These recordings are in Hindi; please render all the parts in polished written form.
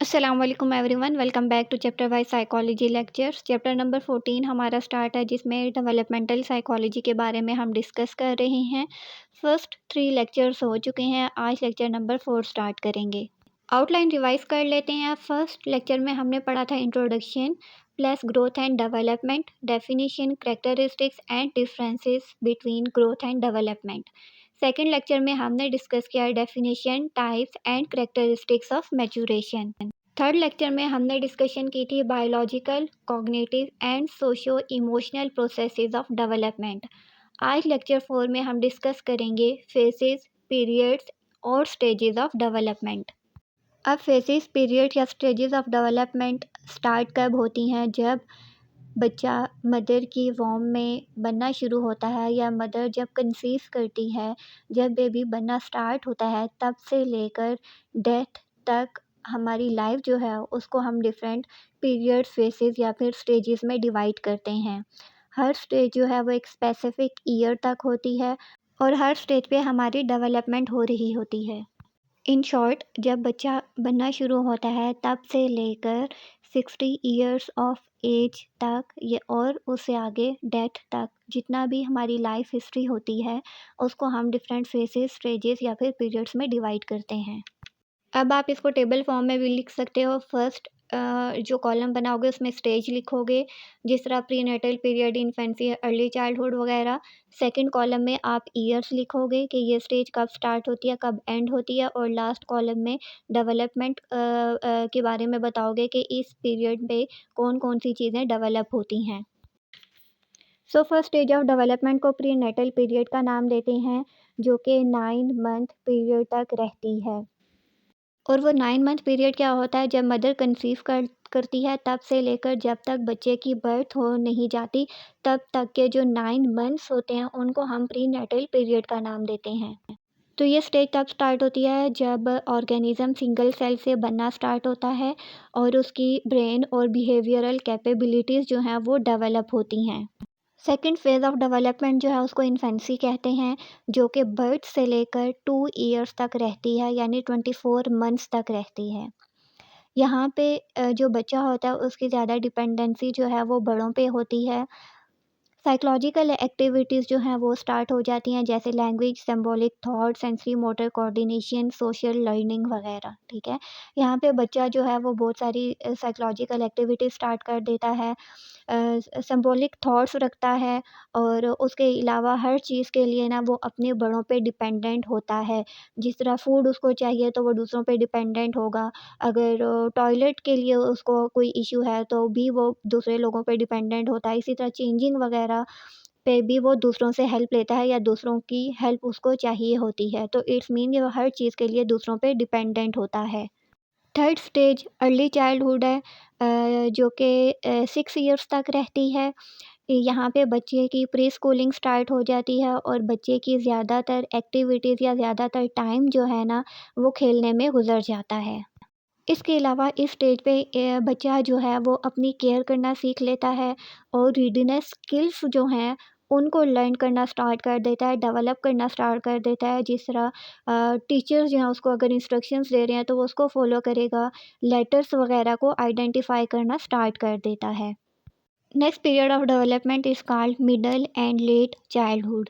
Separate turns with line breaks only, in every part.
अस्सलाम वालेकुम everyone, welcome back to chapter wise psychology lectures. Chapter number 14 हमारा स्टार्ट है, जिसमें डेवलपमेंटल साइकोलॉजी के बारे में हम डिस्कस कर रहे हैं। फर्स्ट 3 लेक्चर्स हो चुके हैं, आज लेक्चर नंबर 4 स्टार्ट करेंगे। आउटलाइन रिवाइज कर लेते हैं। फर्स्ट लेक्चर में हमने पढ़ा था introduction plus growth and development, definition, characteristics and differences between growth and development. Second lecture में हमने डिस्कस किया definition, types and characteristics of maturation. Third lecture में हमने डिस्कशन की थी biological, cognitive and socio emotional processes of development. आज लेक्चर 4 में हम डिस्कस करेंगे फेजेस, पीरियड्स और स्टेजेस ऑफ डेवलपमेंट। अब फेजेस, पीरियड या स्टेजेस ऑफ डेवलपमेंट स्टार्ट कब होती हैं? जब बच्चा मदर की वॉम में बनना शुरू होता है, या मदर जब कंसीव करती है, जब बेबी बनना स्टार्ट होता है, तब से लेकर डेथ तक हमारी लाइफ जो है उसको हम डिफरेंट पीरियड, फेसेस या फिर स्टेजेस में डिवाइड करते हैं। हर स्टेज जो है वो एक स्पेसिफिक ईयर तक होती है और हर स्टेज पे हमारी डेवलपमेंट हो रही होती है। इन शॉर्ट, जब बच्चा बनना शुरू होता है तब से लेकर 60 ईयर्स ऑफ एज तक ये और उससे आगे डेथ तक जितना भी हमारी लाइफ हिस्ट्री होती है, उसको हम डिफरेंट फेसेस, स्टेजेस या फिर पीरियड्स में डिवाइड करते हैं। अब आप इसको टेबल फॉर्म में भी लिख सकते हो। फर्स्ट जो कॉलम बनाओगे उसमें स्टेज लिखोगे, जिस तरह prenatal period, infancy, early childhood वगैरह। सेकंड कॉलम में आप ईयर्स लिखोगे कि ये स्टेज कब स्टार्ट होती है, कब एंड होती है। और लास्ट कॉलम में डेवलपमेंट के बारे में बताओगे कि इस पीरियड में कौन कौन सी चीज़ें डेवलप होती हैं। So first stage of development को प्री नेटल पीरियड का नाम देते हैं, जो कि 9 मंथ पीरियड तक रहती है। और वो 9 मंथ पीरियड क्या होता है? जब मदर कंसीव करती है तब से लेकर जब तक बच्चे की बर्थ हो नहीं जाती, तब तक के जो 9 मंथ्स होते हैं उनको हम प्री नेटल पीरियड का नाम देते हैं। तो ये स्टेज तब स्टार्ट होती है जब ऑर्गेनिज्म सिंगल सेल से बनना स्टार्ट होता है और उसकी ब्रेन और बिहेवियरल कैपेबिलिटीज़ जो हैं वो डेवलप होती हैं। सेकेंड फेज़ ऑफ डेवलपमेंट जो है उसको इन्फेंसी कहते हैं, जो कि बर्थ से लेकर 2 ईयर्स तक रहती है, यानी 24 मंथ्स तक रहती है। यहाँ पे जो बच्चा होता है उसकी ज़्यादा डिपेंडेंसी जो है वो बड़ों पे होती है। साइकोलॉजिकल एक्टिविटीज़ जो हैं वो स्टार्ट हो जाती हैं, जैसे language, symbolic thought, sensory motor coordination, social learning वगैरह। ठीक है, यहाँ पे बच्चा जो है वो बहुत सारी साइकोलॉजिकल एक्टिविटीज़ स्टार्ट कर देता है, सिंबॉलिक थॉट्स रखता है, और उसके अलावा हर चीज़ के लिए ना वो अपने बड़ों पे डिपेंडेंट होता है। जिस तरह फूड उसको चाहिए तो वो दूसरों पे डिपेंडेंट होगा। अगर टॉयलेट के लिए उसको कोई इश्यू है तो भी वो दूसरे लोगों पे डिपेंडेंट होता है। इसी तरह चेंजिंग वगैरह पे भी वो दूसरों से हेल्प लेता है या दूसरों की हेल्प उसको चाहिए होती है। तो इट्स मीन कि वो हर चीज़ के लिए दूसरों पे डिपेंडेंट होता है। थर्ड स्टेज अर्ली चाइल्डहुड है, जो कि 6 ईयर्स तक रहती है। यहाँ पे बच्चे की प्री स्कूलिंग स्टार्ट हो जाती है और बच्चे की ज़्यादातर एक्टिविटीज़ या ज़्यादातर टाइम जो है ना वो खेलने में गुजर जाता है। इसके अलावा इस स्टेज पे बच्चा जो है वो अपनी केयर करना सीख लेता है और रीडनेस स्किल्स जो हैं उनको लर्न करना स्टार्ट कर देता है, डेवलप करना स्टार्ट कर देता है। जिस तरह टीचर्स जो हैं उसको अगर इंस्ट्रक्शंस दे रहे हैं तो वो उसको फॉलो करेगा, लेटर्स वगैरह को आइडेंटिफाई करना स्टार्ट कर देता है। Next period of development is called middle and let childhood.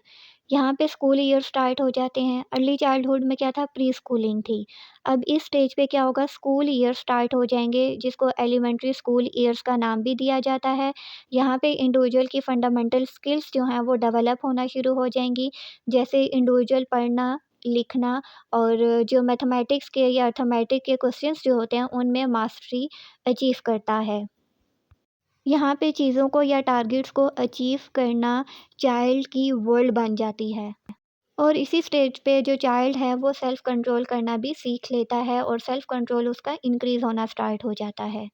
यहाँ पे स्कूल ईयर स्टार्ट हो जाते हैं। अर्ली चाइल्डहुड में क्या था? प्री स्कूलिंग थी। अब इस स्टेज पे क्या होगा? स्कूल ईयर स्टार्ट हो जाएंगे, जिसको एलिमेंट्री स्कूल ईयर्स का नाम भी दिया जाता है। यहाँ पे इंडिविजुअल की फंडामेंटल स्किल्स जो हैं वो डेवलप होना शुरू हो जाएंगी, जैसे इंडिविजुअल पढ़ना, लिखना, और जो मैथमेटिक्स के या अर्थमेटिक के क्वेश्चंस जो होते हैं उनमें मास्टरी अचीव करता है। यहाँ पे चीज़ों को या टारगेट्स को अचीव करना चाइल्ड की वर्ल्ड बन जाती है। और इसी स्टेज पे जो चाइल्ड है वो सेल्फ कंट्रोल करना भी सीख लेता है और सेल्फ कंट्रोल उसका इंक्रीज़ होना स्टार्ट हो जाता है।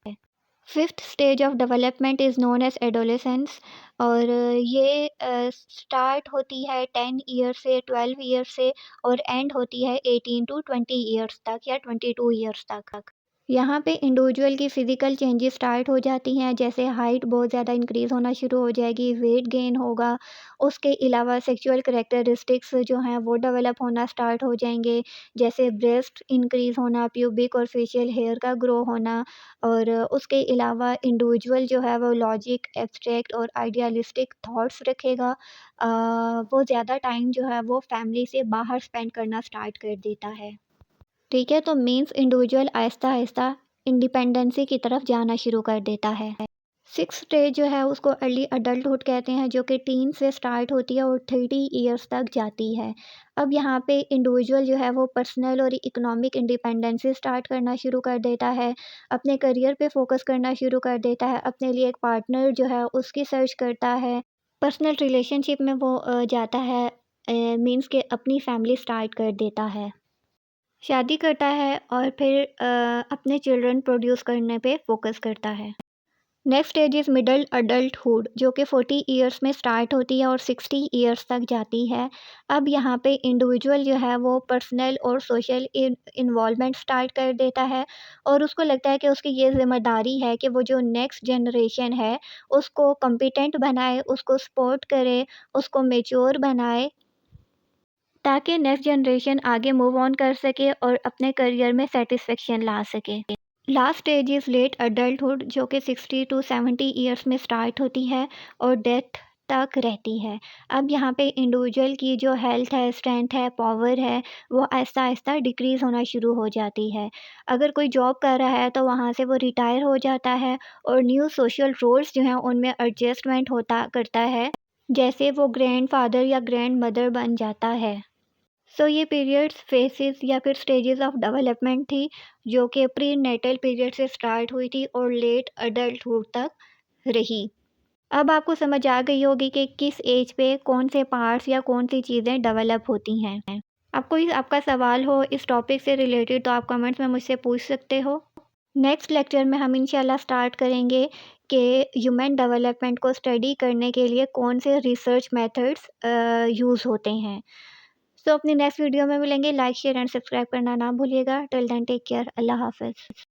Fifth stage of development is known as adolescence, और ये स्टार्ट होती है 10 ईयर से, 12 ईयर से, और एंड होती है 18 टू 20 ईयर्स तक या 22 ईयर्स तक। यहाँ पे इंडिविजुअल की फ़िज़िकल चेंजेस स्टार्ट हो जाती हैं, जैसे हाइट बहुत ज़्यादा इंक्रीज़ होना शुरू हो जाएगी, वेट गेन होगा। उसके अलावा सेक्सुअल करैक्टरिस्टिक्स जो हैं वो डेवलप होना स्टार्ट हो जाएँगे, जैसे ब्रेस्ट इंक्रीज़ होना, प्यूबिक और फेशियल हेयर का ग्रो होना। और उसके अलावा इंडिविजुअल जो है वो लॉजिक, एब्स्ट्रैक्ट और आइडियलिस्टिक थॉट्स रखेगा। वो ज़्यादा टाइम जो है वो फैमिली से बाहर स्पेंड करना स्टार्ट कर देता है। ठीक है, तो मीन्स इंडिविजुअल आहिस्ता-आहिस्ता इंडिपेंडेंसी की तरफ जाना शुरू कर देता है। सिक्स्थ स्टेज जो है उसको अर्ली अडल्टहुड कहते हैं, जो कि टीन से स्टार्ट होती है और 30 ईयर्स तक जाती है। अब यहाँ पे इंडिविजुअल जो है वो पर्सनल और इकोनॉमिक इंडिपेंडेंसी स्टार्ट करना शुरू कर देता है, अपने करियर पे फोकस करना शुरू कर देता है, अपने लिए एक पार्टनर जो है उसकी सर्च करता है, पर्सनल रिलेशनशिप में वो जाता है, मीन्स के अपनी फैमिली स्टार्ट कर देता है। शादी करता है और फिर अपने चिल्ड्रन प्रोड्यूस करने पे फोकस करता है। Next stage is middle adulthood, जो कि 40 ईयर्स में स्टार्ट होती है और 60 ईयर्स तक जाती है। अब यहाँ पे इंडिविजुअल जो है वो पर्सनल और सोशल इन्वॉल्वमेंट स्टार्ट कर देता है और उसको लगता है कि उसकी ये ज़िम्मेदारी है कि वो जो नेक्स्ट जनरेशन है उसको कॉम्पिटेंट बनाए, उसको सपोर्ट करे, उसको मैच्योर बनाए, ताकि नेक्स्ट जनरेशन आगे मूव ऑन कर सके और अपने करियर में सेटिस्फेक्शन ला सके। Last stage is late adulthood, जो कि 60 टू 70 ईयर्स में स्टार्ट होती है और डेथ तक रहती है। अब यहाँ पे इंडिविजुअल की जो हेल्थ है, स्ट्रेंथ है, पावर है, वो आहिस्ता-आहिस्ता डिक्रीज़ होना शुरू हो जाती है। अगर कोई जॉब कर रहा है तो वहाँ से वो रिटायर हो जाता है और न्यू सोशल रोल्स जो हैं उनमें एडजस्टमेंट होता करता है, जैसे वो ग्रैंडफ़ादर या ग्रैंडमदर बन जाता है। सो ये पीरियड्स फेसेस या फिर स्टेजेस ऑफ डेवलपमेंट थी, जो कि प्री नेटल पीरियड से स्टार्ट हुई थी और लेट अडल्टहुड तक रही। अब आपको समझ आ गई होगी कि किस एज पे कौन से पार्ट्स या कौन सी चीज़ें डेवलप होती हैं। आपको इस आपका सवाल हो इस टॉपिक से रिलेटेड तो आप कमेंट्स में मुझसे पूछ सकते हो। नेक्स्ट लेक्चर में हम इंशाल्लाह स्टार्ट करेंगे कि ह्यूमन डेवलपमेंट को स्टडी करने के लिए कौन से रिसर्च मेथड्स यूज़ होते हैं। सो अपनी नेक्स्ट वीडियो में मिलेंगे। लाइक शेयर एंड सब्सक्राइब करना ना भूलिएगा। Till then take care. अल्लाह हाफ़िज़।